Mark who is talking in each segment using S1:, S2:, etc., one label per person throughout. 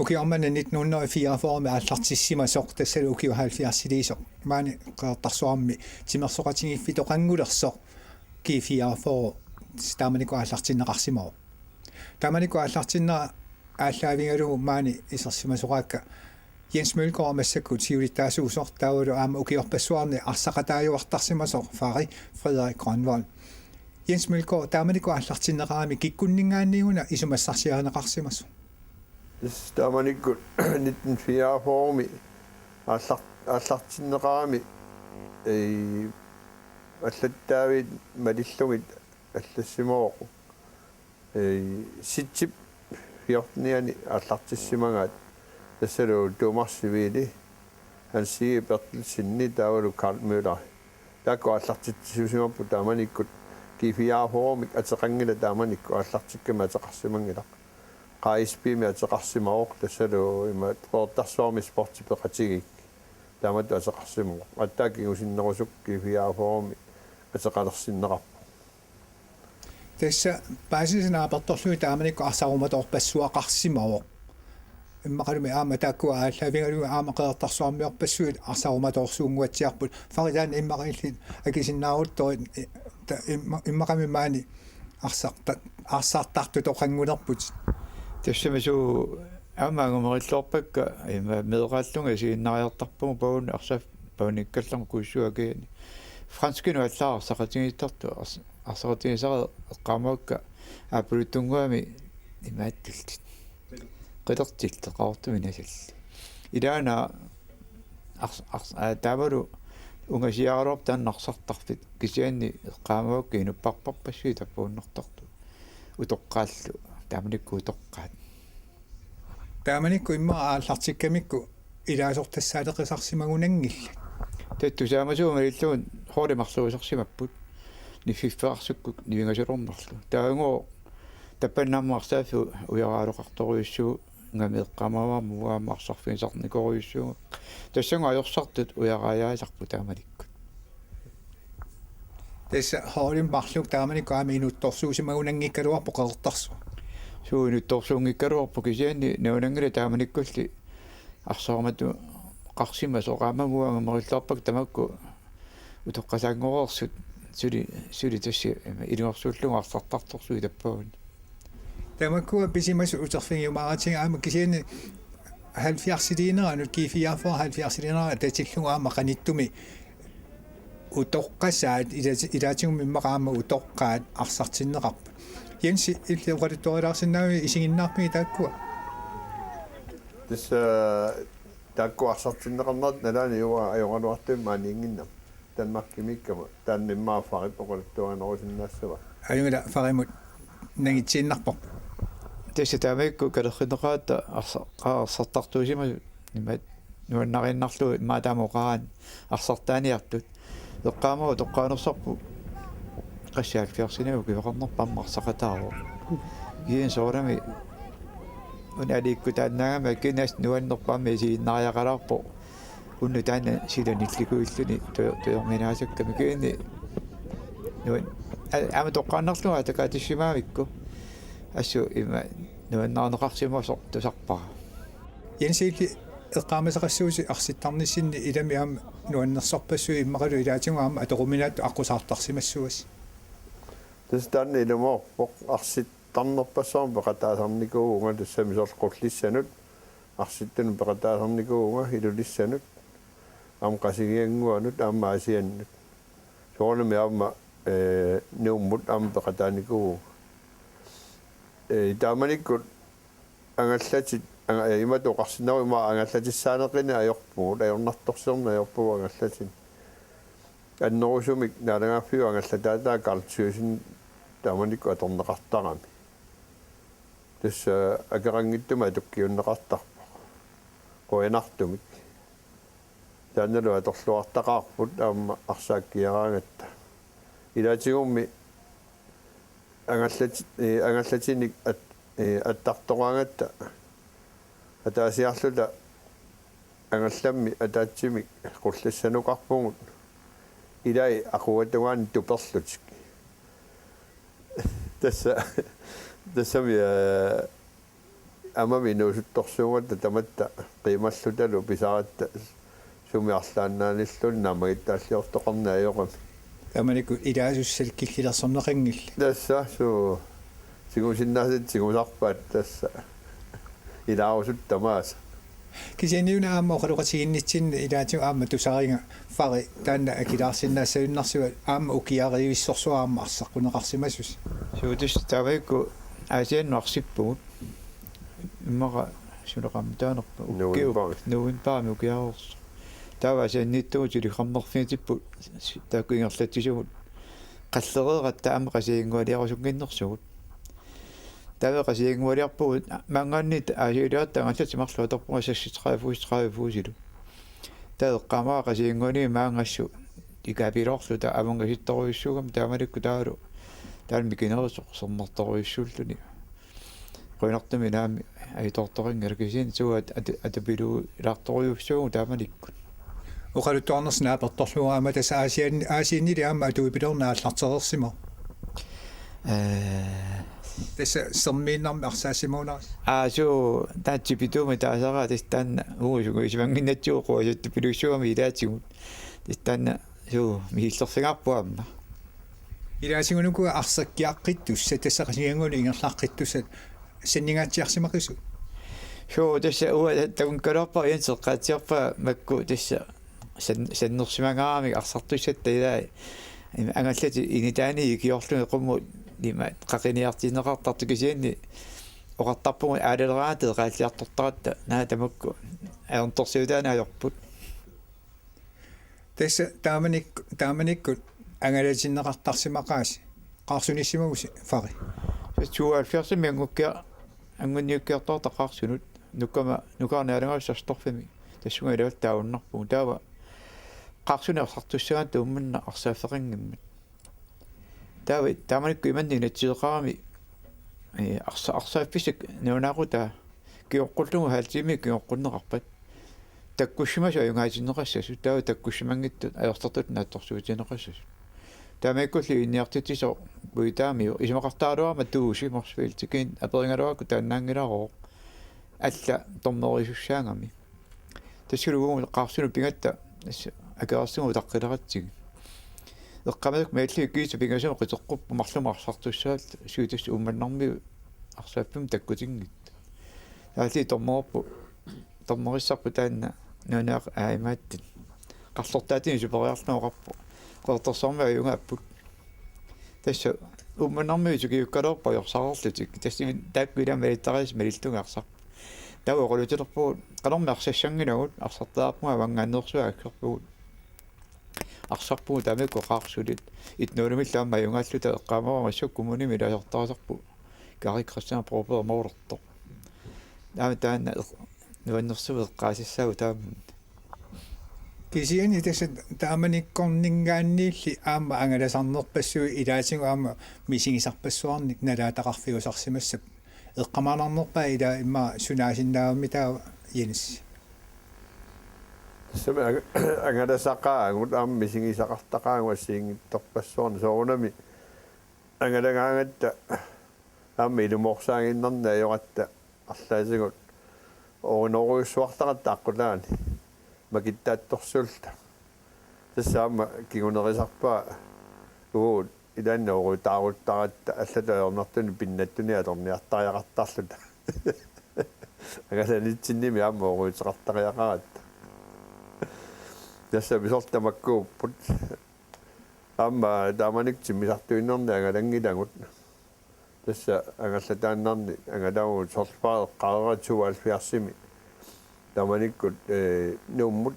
S1: ukiorman 1944 med allartissimasoq tassal ukiuhalfiarsidiisoq maani qeertarsuarmi timersoqatingiffit oqangulersoq ki44 taamaniku allartinneqarsimao taamaniku allartinnera ааллаавингалугу маани исерсимасоqaakka Jens Mølgaard массакку тиулиттаасуусор таавалу аама укиорпассуарни арсақатаажуартарсимасоқ фари Frederik Grønvold Jens Mølgaard тааманику аллартиннеқарами киккуннингаанниуна исумассарсиаанеқарсимасо
S2: тааманикку 1944ми аллартиннеқарами аллаттаавит малиллугит аллассимооқу ситсип fjortniani allartissimangaat tassalu tuumarsiviili han sige Bertelsinni taavalu Karl Møller taakku allartitsuusimappu taamanikkut kifiaafoormik ateqangila taamanikku allartikkama ateqarsimangila qaaispiimi ateqarsimaroq tassalu ima qoortarsuarmi sportipeqatigik taamattu ateqarsimuq attaakigusinnerusuk kifiaafoormi ateqalersinneqarpu
S1: tässä pääsisinä apertorlui taamanikku arsarumatorpassuaqarsimao immaqalumi aama taakkua aallavingaliu aama qeertarsuarmiorpassuit arsarumatorsuunguatsiarput faritaan immaqillit akisinnaarutto immaqami maani arsaartartut oqangulerput
S3: tässä misu aamaangumerillorpakka ima meeqaallunga siinariartarpugu paun arsaf paunikkallarmu kuissuakiini franskinu allaarsaqatigittartu арсартинисара эққамаукка аапулуттунгуами имааттилтит қилертиллеқартуми насалли илаана таавалу унгасиарорп тааннарсартарфит кисианни эққамаукка инуппарпарпассуи таппууннартарту утоққааллу тааманикку утоққаат
S1: тааманикку имма ааллартиккамикку илаасортассаалеқисарсимагунангилла
S3: таттусаамасуuma иллуун хоолимарлуусарсимаппут ниффиффаарсукку нивингасулорнерлу таангоо таппаннааммаарсаафу уяраалоқарторуйуссуу ngамеэққамаваа муаамаарсарфигисарникоруйуссуу тассанга аёрсартут уярааяаларпу тааманикку
S1: tässä hoolin mарлук тааманикку аами инутторсуусимагунангиккалуарпо қеэртарсу
S3: суу инутторсуунгиккалуарпу кисианни наунангила тааманиккулли арсарамату қарсимасоқаамагуангамериллаарпак тамакку утоққасаангорерсут сули тасси илуарсууллуга арсартарторсуи таппагун
S1: тамаккуа писимас утерфингиумааратинга аама кисиани 70-силинеранут G44 70-силинера татиллуга аама qaниттуми утоққасаат илаатигуми иммақаама утоққаат арсартиннеқарпа Jensi иллуқалутторилаарсиннаами исигиннаарпиги тааккуа
S2: тасса таакку арсартиннеқарнерат налаани юа ajorluartum maaниингинна Danmarkimmikkama taanimmaa faripoqaluttuanерусиннаассава
S1: аюнгала фаримут нагитсииннарпо
S3: tässä taamikku kalерринеqaata арсартартуусима имат нуаннариннарлу маатаамоqaraan арсартааниартут эққаамаа тоққаанерсарпу qassiaalfiarsinau кивеқарнерпаммарсақатаару иен соорами уналикку тааннаагама кинас нуаннерпамми сииннариақалаарпо унну таана силанилликуиллуни тоёрминаасакками киинни нуан ама тоққааннерлуга такаатиссимаавикку ассу има нуаннаарнеқарсимасор тусарпара
S1: Jensi эққаамасеқассууси арситтарниссинни илами аама нуаннерсорпассуи иммақалу илаатингу аама аторуминаатту аққусаартарсимассуас
S2: тастанни илумо арситтарнерпассаам пеқатаасарникууга тассамисорлқуллиссанут арситтуну пеқатаасарникууга илулиссанут ам qasigianguanut aama asiannut soornami aama nuummut aama peqataanikuu taamanikkut angallatit imatoqarsinnaru ima angallatissaanеqina ajorpugut ajornartorserna ajorpugu angallatin annerusumik naalangaafiu angallataataa karlsuusin taamanikku atorneqartarami tassa akerangittuma atukkiunneqartarpa qoyanartumik таанналу аторлуартақарпут аама арсааккиараангаtta илаатигумми ангаллатиник аттартораангатта атаасиарлута ангалламми атаатсимик qullassanуqarpugут илай aquatugaani туперлутик тассами амами нуусутторсуугатта таматта қималлуталу писаратта сумиарлааннааниллун намагиттааллиортоқарнаайоқами
S1: тааманику илаасуссал киллилерсорнеқангилла
S2: тасса суу сигусиннаасит сигусарпаат тасса илаарусут тамаас
S1: кисиниуна аама оқалуқатигиннитсин илаатиу аама тусаринга фари таанна акилаарсиннаассаюннарсуа аама укиаариуиссорсуаама арсаққунеқарсимасус
S3: суутис тавайку асианнуарсиппугут иммаqa сулеқамтаанерпа нуинпаами укиаарерс тава асианниттугу тилихаммерфиитиппут таакуингерлатсисугут қаллереератта аама қасиингуалиарусуккиннерсугут тава қасиингуалиарпугут мангааннит асиулиатта ангаллатимарлуа торпунга 36 фуусилу таеққамаа қасиингуани маангассу икапилоорлута авангаситторуиссугам таамаликку таалу таалмикинерисоқ сорнерторуиссууллуни qoinartumi naami aitortoringalakisiin suat atapilu ilaartoriussuu taamanikku
S1: оқалуттуарнерс нааперторлуаама таса аасианнили аама атуипилернааллартерерсимо таса сэрмииннарми арсаасимуунарис
S3: аасу таатсипитуми таасара тистаанна уусугу исмангиннатсууқу асаттупилуссуами илаатигут тистаанна суу мииллерсигарпуамма
S1: илаасигунуку арсаккиаққиттусса таса қасиангуни ингерлааққиттусат сеннингаатсиарсимақису
S3: шоо тасса уа тагункалерпа янсеққаатсиарпа макку тасса сеннерсимангаами арсартуссатта илаа ангаллати инитаани икиорлуни қумму нима қақиниартинеқартартукисианни оқартарпугу аалелераатеэ қааллиартортаратта наа тамакку аернторсиутаанаajorput
S1: тасса тааманикку ангалатиннеқартарсимақааси қаарсуниссимагуси фари
S3: суалфиарсими ангуккиа ангунниуккиартортақарсунут нукаарнаалангаассарторфими тассунга илавал тауннарпугу таава qaarsuni arsartussagaan tuummanna arsaaffeqanngimmat taava taamanikku imanni natsiiqarami arsaaffisik nuunaaquta kioqqullugu haалтими kioqqunneqarpat takkussimasu ajungaatinneqassasut taava takkussimangittut ayortartut naattorsuutineqassasut taamaikkulli inniartitiso puitaamiu isimaqartaaluarma tuusi morsfiil tikin aperingaluakku taannaangilaro alla tormerisussaangami tassulugu qaarsunu pingatta акаарсугу таққилератсиг эққамадук маалли киис пингасума қитеққуппу марлума арсартуссаат суутас уумманнарми арсааффим таккутингит таали тормориссарпу таанна нунаақ аимааттит қарлортаатини супериарлнуоқарпу қорторсорми аюнгааппут тасса уумманнарми сукиуккалерпа йорсаарлутик тассими тааккуилама илиттарис малиллунгаарсарпу тава оқулутилерпу қалорми арсассангинагут арсартааппуга авангааннерсуа аккерпугут арсарпугу тамекку қаарсулит итнуунумиллаама аюнгааллута эққаамарамассук кумуними илаасортарасарпу кариккрассаа пропер моорто таана нуаннерсуэ эққаасиссаагу тааммут
S1: кисиани таса тааманиккорнингаанниилли аама ангаласарнерпассуи илаатигу аама мисигисарпассуарник налаатақарфигусарсимассап эққамаанарнерпаа ила имма сунаасиннаавми таа енис
S2: сами ангаласақаагут аама мисигисақартақаагуассиингитторпассуарни соорунами ангалагаангатта аама илуморсаагиннарнаайоратта арлаасигут орунеруйуссуартақатта аққулаани макиттаатторсуулта тассаама кигунерисарпаа уу иданна орутааруттаратта аллатаернартуни пиннаттуни алерниартариақартарлута агалалитсинними аама оруутеқартариақаратта тасса бисортамаккууппут аама тааманикти мисартуиннерни агалангилагут тасса агаллатааннарни агалаагу сорпаа қааратсуалфиарсими тааманиккут нууммут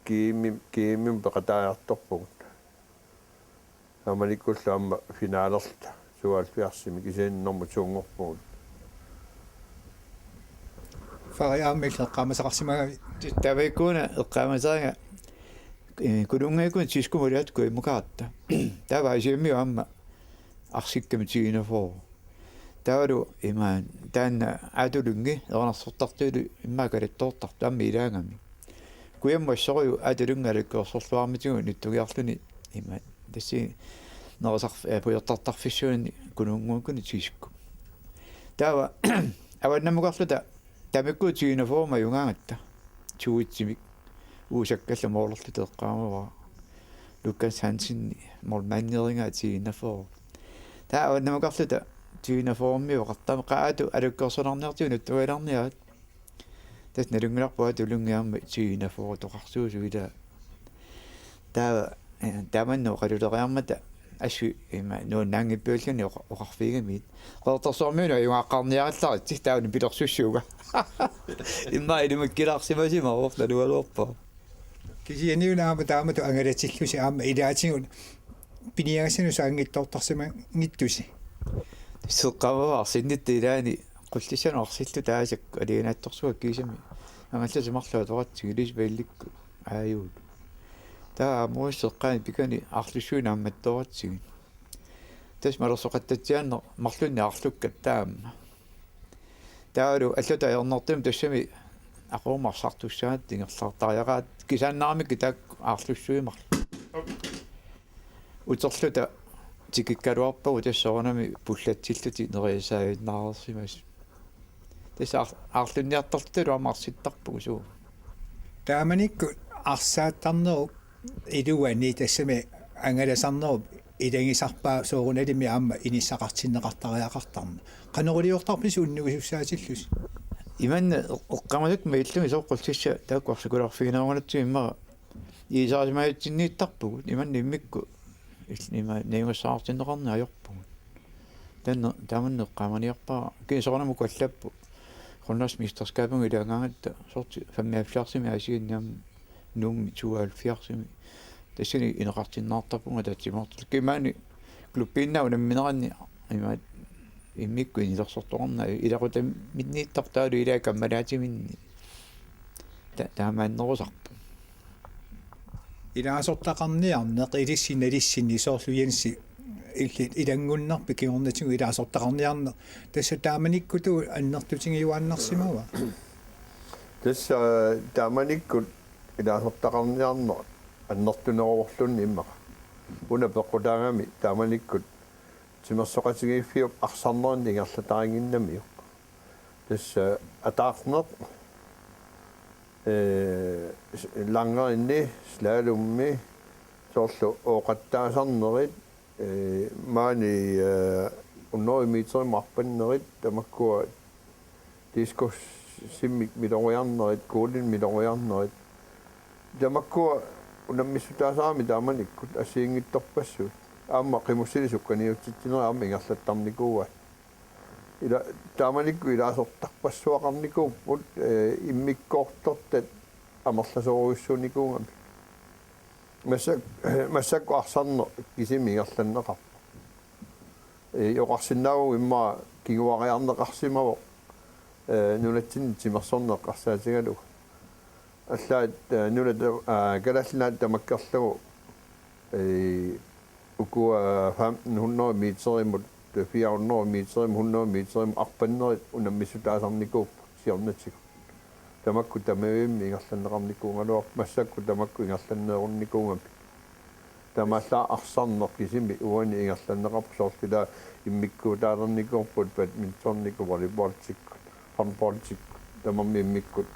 S2: киимим пеқатариарторпугут тааманиккулла аама финаалерта суалфиарсими кисииннэрму суунгорпугут
S1: фари ааммил эққаамасақарсимагави
S3: тавайкуна эққаамасаага кулунгайкун сискумулиат куимукаатта тава асиамми аама арсикками тигинафоо тавалу имаан таанна атулунги ернерсортартуилу иммаакалаттоортар таамми илаангами куяммассориу атулунгалаккуерсорлуармитигу ниттугиарлуни имаан тасси нерсар пуйортартарфиссуани кулунгуукуни тигискку тава аваннамугарлута тамикку тиуниформа юнгаангатта туитсимик уусаккалла моолерлу теэккаамава Lucas Hansen молманнеринга тиуниформ таа аваннамугарлута тиуниформми вақартама qaatu алуккерсонарниартиу нуттугаларниаат тас налунгиларпуа тулунгиарма тиуниформ тоқарсуусуила таа таманно қалулериармата асу има нууннаангиппиуллани оқарфигамит қорторсуармиуна юngaаққарниараллари тистаауни пилерсуссууга имма илумаккилаарсимасима оорналуалуарпа
S1: кисианиунаама таамату ангалатиллуси аама илаатигун пиниагасину саангиттортарсима гиттуси
S3: сеққаваа синниттилаани қуллисану арсиллу таасак алиганаатторсуа кисами ангалласимарлуа торатсигилис паилликку ааюут таа муиссеққаани пикани арлуссуина амматторатсигин тас малерсоқаттатсианнер марлунни арлуккат таамма таалу аллута ернертим тассами ақуумарсартуссаат тингерлартариагаат кисааннаармикки таак арлуссуимар утерлута тикиккалуарпагу тассоорнами пуллатсиллути нериисаавиннаарерсимас тасаа арлунниартартулу амарситтарпугу суу
S1: тааманикку арсааттарнеру илуани тассами ангаласарнеру илангисарпаа сооруналими аама иниссақартиннеқартариақартарна канерулиортарпису уннугисуссаатиллус
S3: иман эққамалак маиллуми соққулсисса тааккуарсикуларфигинаагунатсу имма иисаасмаатсиннииттарпугу иман иммикку има неимассаартиннеқарна ajorpugut танна таманне эққаманиарпаа кисоорнаму каллаппу хоннасмистерскапунг илаангаангатта сорти 75 асигинниам нумми 72 тассини инеқартиннаартарпунга таатсимаартул кимаани клубпиннау намминеранни има иммикку инилерсорторна илақута миннииттартаалу илаа каммалаатиминни таамааннерусарпу
S1: илаасортақарниарнеқ илиссиналиссинни соорлуянси илли илангуннарпи киорнатигу илаасортақарниарнеқ тасса тааманиккуту аннертутингиуааннарсимава
S2: тасса тааманиккут илаасортақарниарнеқ аннертунеруорлунни иммаqa уна пеққутаагами тааманиккут тимерсоқатигииффиуп арсарнерни ингерлатарингиннамиу тасса атаарнеқ лангеринни слалумми соорлу оqattaasarnerit маани унноимиитеримарпаннерит тамаккуа дискос симмик милориарнерит куулин милориарнерит тамаккуа унаммиссутаасаами тааманиккут асиингитторпассут аама қимуссилисукканиутситсинери аама ингерлаттарникууа ила тааманикку илаасортарпассуақарникууппут иммиккоортортат амерласоруйуссуникуугами массакку арсарнер кисими ингерланнеқарпа йоқарсинаагу имма кигуариарнеқарсимаво нунатсин тимерсорнеққарсаатигалу аллаат нунат галаллаат тамаккерлугу укуа 1500 метеримут 400 метерим 100 метерим арпаннерит унаммиссутаасарникууп сиорнатсик тамакку тамаавимми ингерланнеқарникуунгалуар массакку тамакку ингерланнеерунникуунгами тамалла арсарнер кисими уани ингерланнеқарпу соорлила иммиккуутаалерникуурпут бадминтоннику волейболтик handballтик тамамми иммиккут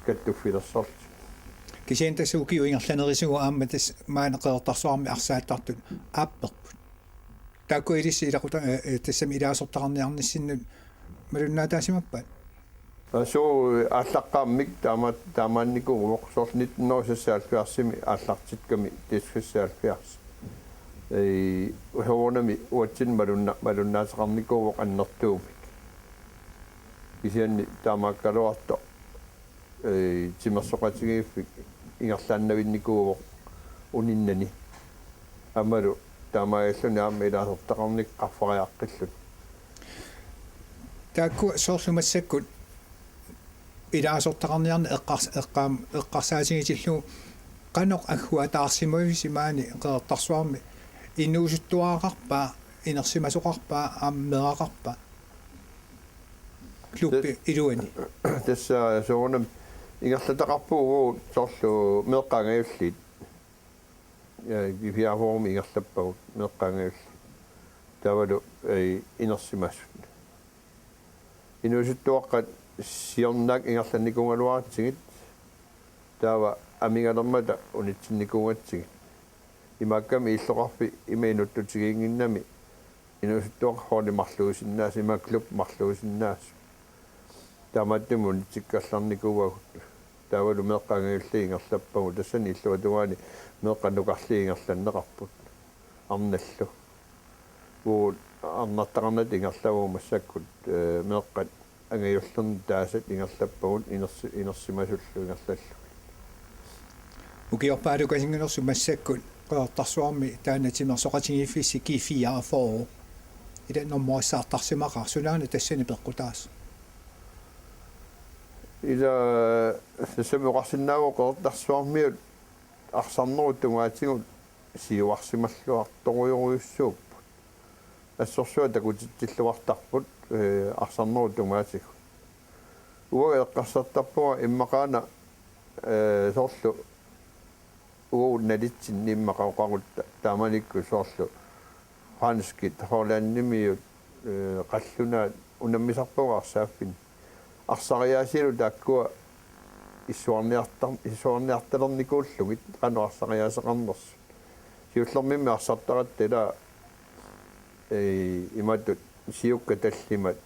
S2: каттуффилерсорт
S1: кисиантасууки ингерланерисугу аама тас маанеқеэртарсуарми арсааттартут аапперпут таакку илисси илақута тассами илаасортақарниарниссиннут малуннаатаасимаппат
S2: асуу ааллаққааммик таамаанникуу сорл 1970 ааллартитками тисфиссаалфиарс ховорнами уатсин малуннаасеқарникуу аннертуумик кисианни таамааккалуарто тимерсоқатигииффик ингерлааннавинникуу униннани амалу таамааллуни аама илаасортақарник қарфариаққиллут
S1: таакку соорлумассаккут илаасортақарниарна эққарсаатигитиллу канеқ аггуатаарсимависи маани қеэртарсуарми инуусуттуаақарпаа инерсимасоқарпаа ааммеақарпаа клубби илуани
S2: тасса соонам ингерлатақарпуугуу соорлу меэққангаавлит гифиаформи ингерлаппагут меэққангаавли тавалу инерсимассут инусуттуаққат сиорнаак ингерланникунгалуаратсигит таава амингалермата унитсинникунгатсигит имаакками иллоқарпи имаинуттутигиингиннами инусуттуақ холи марлуусиннаас имаклуп марлуусиннаас тааматтумун тиккалларникууагут таавалу меэққангиуллиингерлаппагу тассани иллуатугаани меэққанукарлиингерланнеқарпут арналлу уу арнартақарнат ингерлавуу массаккут меэққат ангиуллерни таасат ингерлаппагут инерсимасуллу ингерлаллу
S1: Ukiorpaalukasingunersu massakкут qeertarsuarmi taanatimersoqatigifissi kiifiaafoo ida normooissaartarsimaqarsunaana tassani peqqutaas
S2: ida sesumuqarsinnaavo qeertarsuarmiut арсарнерутунгаатигут сиуарсималлуарторуйоруйуссууп ассорсуа такутиттиллуартарпут арсарнерутунгаатигу уага эққарсартарпуга иммақаана соорлу уу налитсинни иммақаоқарутта тааманикку соорлу ханскит холаннимиут қаллунаат унаммисарпугаарсааффин арсариаасилу тааккуа исуарниарталерникууллугит кануарсариаасеқарнерс сиуллермимми арсартаратта иматут сиукка таллимат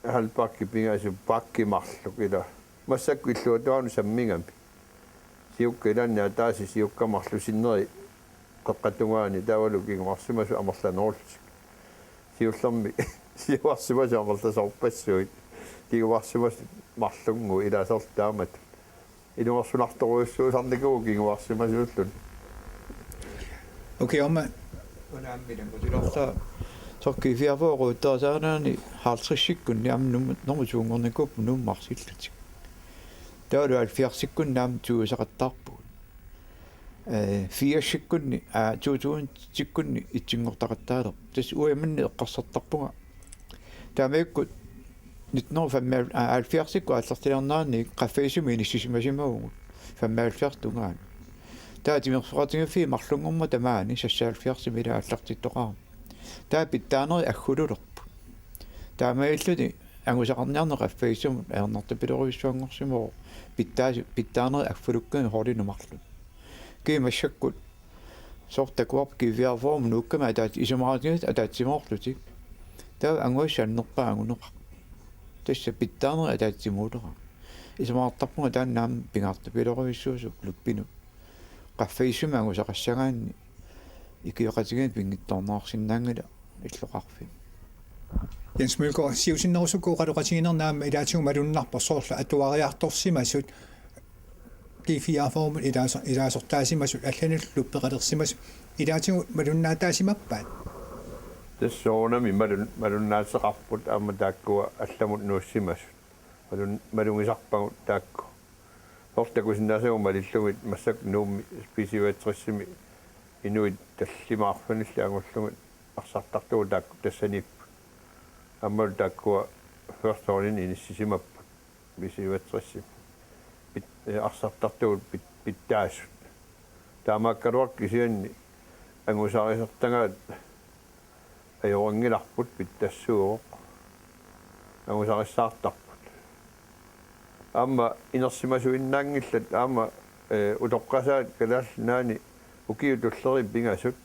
S2: халпакки пингасу паккимарлук ила массакку иллуатуану саммингами сиукка иланниа тааси сиуккамарлусиннери қеққатунгаани таавалу кигуарсимасу амерланеруллик сиуллерми сиуарсимасу амерласорпассуит кигуарсимас марлунгу илаасертаамат инуарсуларторуйуссуусарникуу кигуарсимасууллун
S1: okay amma
S3: унааммилан кутилорта соркифиавоорутаасаанаани хаалтрissиккунни амнум нормутуунгорникуп нуммарсиллутик таалу алфиарсиккун наам туусақаттаарпут фиашиккунни туутуунтиккунни итсингортақаттаалер тас уяманни эққарсартарпунга таамаиккут 1975 алфиарсикку ааллартилернаани qaffeisumi inissisimasimagugut 75 tungaan таатимерсоқатингиффи марлунгорма тамаани сассаалфиарсими ила аллартиттоқаа таа питтаанери аггулулерпу таамаиллуни ангусақарниарне qaffeisum аернартапилеруиссуангорсимоо питтаанери аггулуккани хоолинумарлу кимассаккут сортакуарп кивиарформ нуккама атаат исумаратигит атаатсимоорлутик таа ангуассааннерпаагунеқа тасса питтаанери атаатсимуулера исумаартарпунга тааннаам пингаартапилеруиссуусу луппину qaffeisum ангусақассагаанни икиоқатигит пингитторнаарсиннаангала иллоқарфи
S1: Jens Mølgaard siusinnerusukku qaluqatiginernaamma ilaatigu malunnerpa soorla atuariartorsimasut kiifiaformut ilaasortaasimasut allanulluppеқалерсимасу ilaatigu malunnaataasimappаат
S2: тассоонами малуннаасеқарпут аама тааккуа алламут нууссимасут малунгисарпагут таакку сортакусиннаасагу малиллугит массак нуумми списиваатриссими инуит таллимаарфанилли агуллугут арсартартугу таакку тассанип аммал тааккуа ферсторин иниссисимаппут списиваатриссим арсартартугут питтаасут таамааккалуак кисианни ангусаарисертагаат аёрангиларпут питтассуоқ ангусариссаартарпут аама инерсимасуиннаангиллат аама утоққасаат калаалнаани укиутуллери пингасут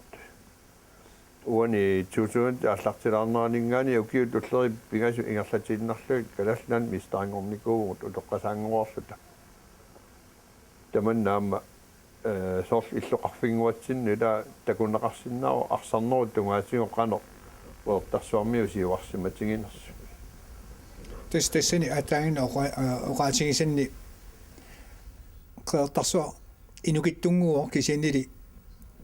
S2: уани тусуунт аллартилаарнеранингаани укиутуллери пингасу ингерлатииннарлуит калаалнаан мистаангорникуугут утоққасаангуарлута таманнаама сорл иллоқарфингуатсинну ила такуннеқарсиннаава арсарнерут тунгаатигу қано уортарсуармиусиуарсиматигинерс
S1: тассани атаагин оqaатигисанни qeertarsuа инукиттунгуо кисианнили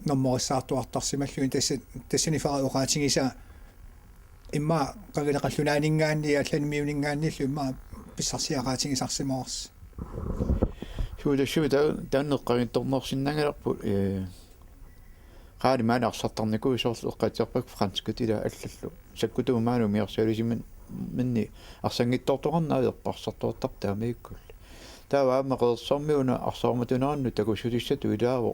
S1: нормориссаартуартарсималлуин тассани фара оqaатигиса имма qavилеқаллунаанинггаанни алланимиунингаанниллу имма писсарсиақаатигисарсимоорс
S3: шууда тааннеққагинторнерсиннагалерпу qaali maana arsartarniku soorlu eqqatiarpak franskutila allаллу sakkutu maanu miarsalusiman minni arsangittortoqarnaa erparsartuartar taamiikkul taava aamaqeersormiuna arsaarmatunaannu takusulissatu ilaavo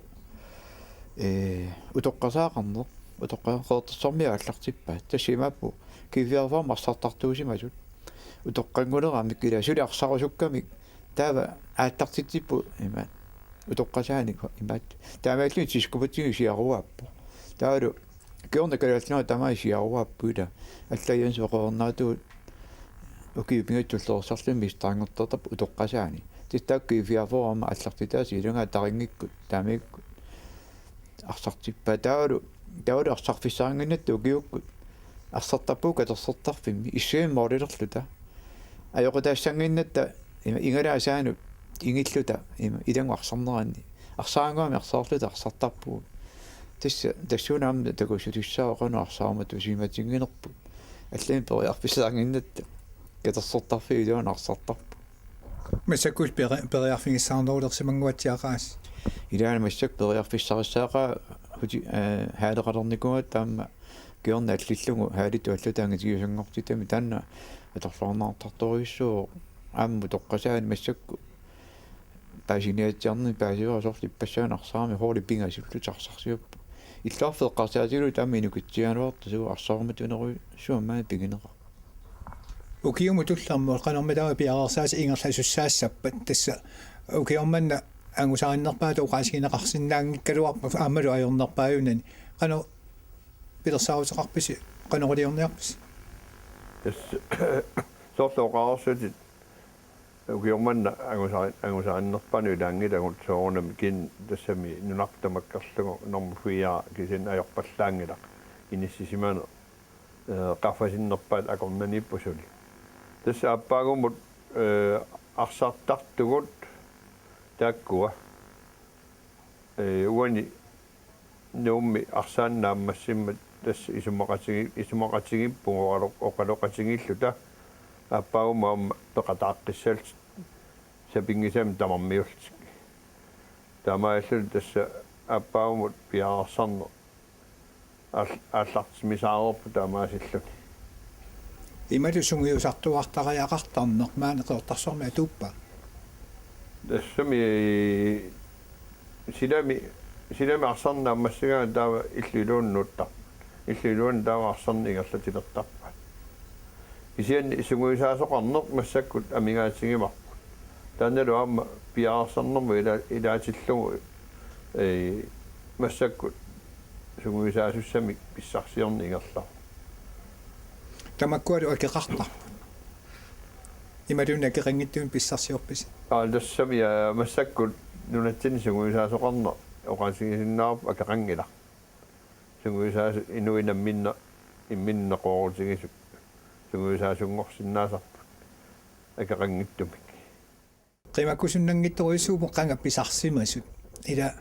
S3: utoqqasaaqarner utoqqaqeertorsormia allartippaat tassimaappu kiviarfaam arsartartuusimasut утоққангулерамик кила сулиарсарусуккамик таава ааттартитиппу има утоққасааник имаат таамааллуни тискупутигу сиаруааппо таалу кеорна калаалнаа тамаа сиаруааппуила аллаиан соқорнаату укиупингатсуллерсарлуми мистаангертартап утоққасаани тистаакки фиафорама аллартитааси илунгаа тарингиккут таамикку арсартиппа таалу арсарфиссаангиннатту укиуккут арсартаппуу катерсертарфимми иссуим моорилерлута аёқутаассангиннатта ингалаасаану ингиллута илангуарсарнеранни арсаангуами арсаарлута арсартарпуу тассунаамна такусутуссаоқану арсаарма тусиматингинерпу аллами периарфиссаангиннатта катерсертарфи илуан арсартарпу
S1: масаккул периарфигиссаарнерулерсимангуатсиақаас
S3: илаана массак периарфиссариссааqa хути хаалеқалерникуат таама киорна аллиллугу хаалиту аллутаанга тигисангортитами таанна аторлуарнаартарториуссуу аамму тоққасаани массакку пасиниатсиарни пасиуасорли пассаанарсаами холи пингасуллутарсарсиуппу иллаарфеққарсаатилу тааминукитсиануарту суу арсаарматунеру суамаа пигинеqa
S1: укиуму тулларму канорматаа пиарарсаас ингерласуссаассаппат тасса укиорманна ангусаариннерпаата уqaасигинеқарсинаангиккалуарпа аамалу ajornerpaajunani qanu пилерсаавутеқарписи канорулиорниарпис
S2: тас соорлоқарсутит укиорманна ангусаариннерпану илаангилагут соорнами кин тассами нунартамаккарлугу нормуфиаа кисин аёрпаллаангила иниссисимана qaffasinnерпаат акорнаниппусули тасса аппаагумут арсартартугут тааккуа уани нуумми арсааннааммассиммат тасса исумақатигиппугу оқалоқатигиллута аппаагумаама пеқатааққиссалт сапингисам тамармиултик тамааллу тасса аппаагумут пиаарсарнер ааллартимисаарерпу таамаасиллуни
S1: ималу сунгиусартуартариақартарнер маанеқертарсорма туппа
S2: тассами силами арсарнааммассагаа таава иллилууннуутта иллилуун таава арсарнигерлатилертарпа исианни сунгиусаасоқарнеқ массаккут амигаатсигимарпу таанналу аама пиаарсарнерму илаатиллугу массаккут сунгиусаасуссами писсарсиорнигерлар
S1: тамаккуалу акеқартар ималуна керингиттуун писсарсиорпис
S2: тассами массаккут нунатсини сунгиусаасоқарнер оқаасигисиннаарп акеқангила сунгиусаасу инуинамминна имминнеқоорутигисут сунгиусаасунгорсиннаасарпут акеқангиттумик
S1: qimаккусуннангитторуйссуупо qanga писарсимасут ила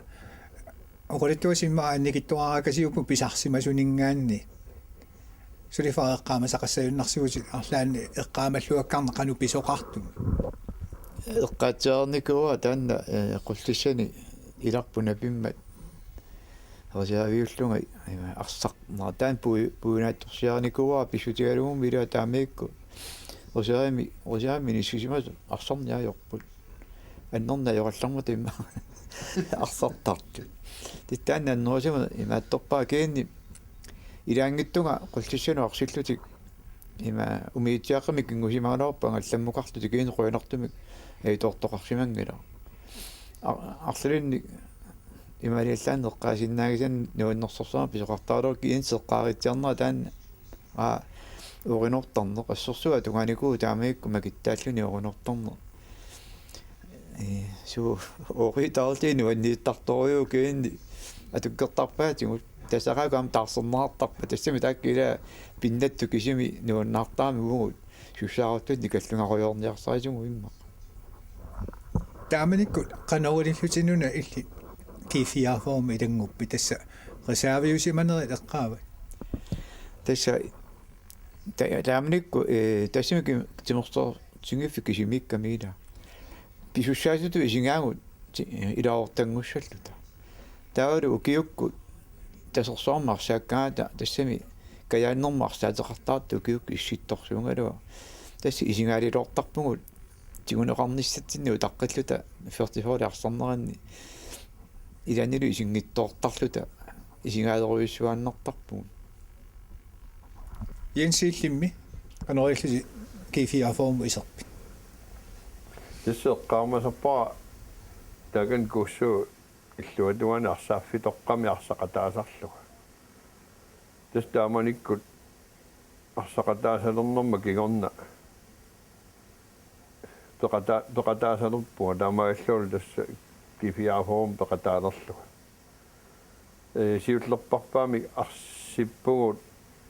S1: оқолиттуасиммаа анникиттуаракасиуппу писарсимасунингаанни сулифаеққаама сақассаюннарсуути арлаанни эққаамаллуаккарна қану писоқарту
S3: эққаатсаарникуа таанна қуллиссани иларпуна пиммат росиавиуллунга арсақ таан пуинаатторсиарникуа писсутигалугум вила таамиикку росиами нисисимас арсарниаёрпут аннерна йоралларма тимма арсартарту титтаанна нуусима имаатторпаа киинни илаангиттунга qulliссану арсиллутик има умиитсиаққами кингусимаанерпанга алламмукарлути киин қуинартумик тоортоқарсимангила арлулинни ималиаллаан эққаасиннаагисан нуиннерсорсама писоқартаалур киин сеққааритсиарнера таанна оринортарнеқ ассорсуа тунганикуу таамаикку макиттааллуни оринорторнер суу оритаалтину аннииттарториу киинни атуккертарпаатигут тасарагам таарсернаартарпа тассами тааккила пиннатту кисими нуаннаартаами угут сусааруттут никаллунгаруйорниарсарисугу имма
S1: тааманикку канорулиллутинуна илли кифиаформ илангуппи тасса ресервиусиманери эққаава
S3: тасса тааманикку тассимики тимерсоо сингиффикисимиккамиила писуссаасуту исингаагут илаортангуссаллута таалу укиукку тасерсоормарсааккаата тассами каяаннэрмарсаатеқартаарту укиукку исситторсуунгалуа тасси исингаалилоортарпугут тигунеқарниссатсиннуу таққиллута фертифоли арсарнеранни иланилу исингиттоортарлута исингаалеруйуссуааннартарпугут
S1: янсииллимми канориллуси kiifiaformu iserpit
S2: тиссеэккаамасаппара таган куссуу иллуатуана арсааффи тоққами арсақатаасарлуга тас тааманиккут арсақатаасалернэрма кигорна тоқатаасалерпуга таамааллуул тасса кифиафорум тоқатаалерлуга сиуллерпарпаами арсиппугут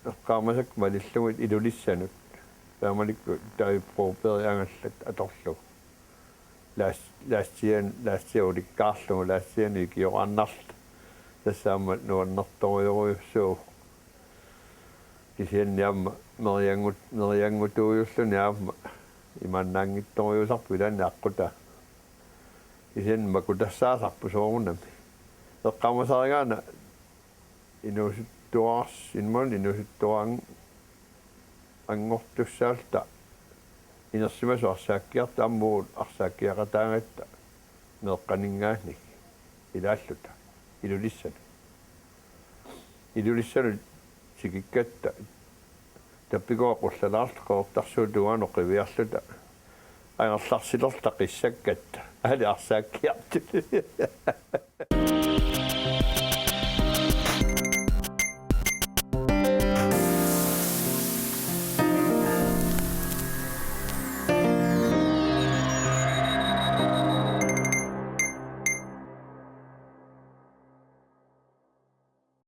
S2: эққаамасак малиллугит илулиссанут тааманикку таиппоопериангаллат аторлуг лаастиуликкаарлугу лаастиани киораннарт тассаама нуаннарторюруйуссуу кисианниамма мериангутууйуллуни аама иманнаангитторюусарпу илаанни аққута кисианма кутассаасарпу соорунами эққамасаригаана инуусуттуарс инмон инуусуттуаан ангортуссаалта инерсимасу арсааккиарта аммуут арсааккиақатаагатта меэққанингаасник илааллута илулиссану сикиккатта таппикуа қуллалаарт қоортарсуутугаано қивиарлута ангерларсилерта қиссаккатта али арсааккиарту